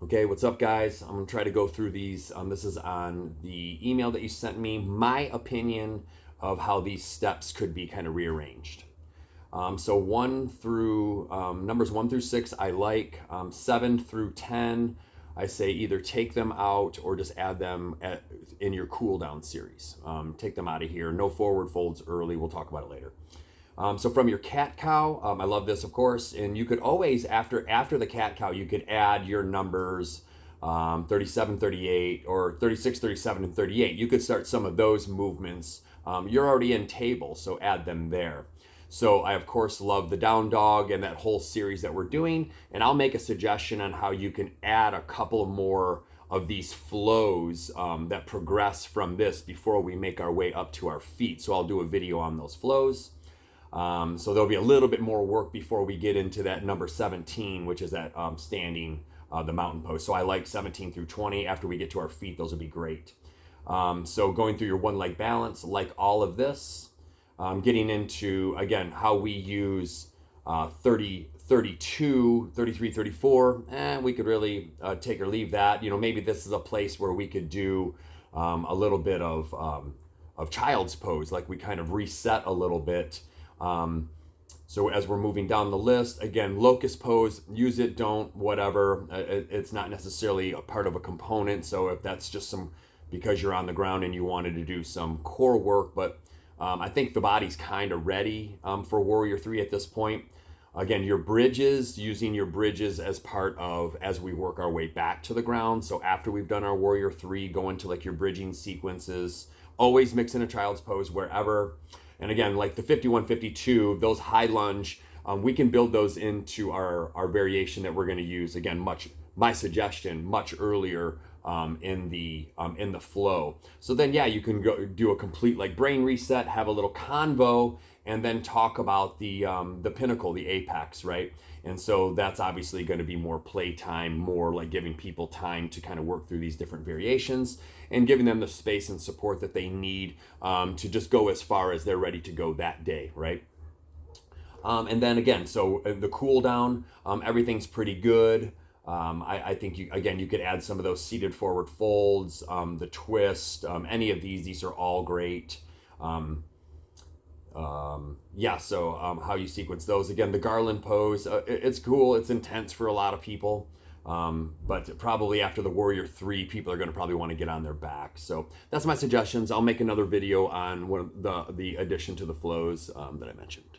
Okay, what's up, guys? I'm gonna try to go through these. This is on the email that you sent me, my opinion of how these steps could be kind of rearranged. So numbers 1 through 6, I like. 7 through 10, I say either take them out or just add them in your cool down series. Take them out of here. No forward folds early. We'll talk about it later. So from your cat cow, I love this, of course, and you could always, after the cat cow, you could add your numbers 37, 38, or 36, 37, and 38. You could start some of those movements. You're already in table, so add them there. So I, of course, love the down dog and that whole series that we're doing, and I'll make a suggestion on how you can add a couple more of these flows that progress from this before we make our way up to our feet. So I'll do a video on those flows. So there'll be a little bit more work before we get into that number 17, which is that standing the mountain pose. So I like 17 through 20. After we get to our feet, those would be great. So going through your one leg balance, like all of this, getting into, again, how we use 30, 32, 33, 34, we could really take or leave that. Maybe this is a place where we could do a little bit of child's pose, like we kind of reset a little bit. So as we're moving down the list, again, locust pose, use it, don't, whatever. It's not necessarily a part of a component. So if that's just because you're on the ground and you wanted to do some core work, but I think the body's kind of ready for Warrior 3 at this point. Again, your bridges, using your bridges as we work our way back to the ground. So after we've done our Warrior 3, go into like your bridging sequences, always mix in a child's pose wherever. And again, like the 51, 52, those high lunge, we can build those into our variation that we're going to use. Again, my suggestion, much earlier in the flow. So then, yeah, you can go do a complete like brain reset, have a little convo, and then talk about the pinnacle, the apex, right? And so that's obviously going to be more playtime, more like giving people time to kind of work through these different variations and giving them the space and support that they need to just go as far as they're ready to go that day, right? And then again, so the cool down, everything's pretty good. I think you could add some of those seated forward folds, the twist, any of these are all great. How you sequence those. Again, the garland pose, it's cool. It's intense for a lot of people. But probably after the Warrior 3, people are going to probably want to get on their back. So that's my suggestions. I'll make another video on the addition to the flows that I mentioned.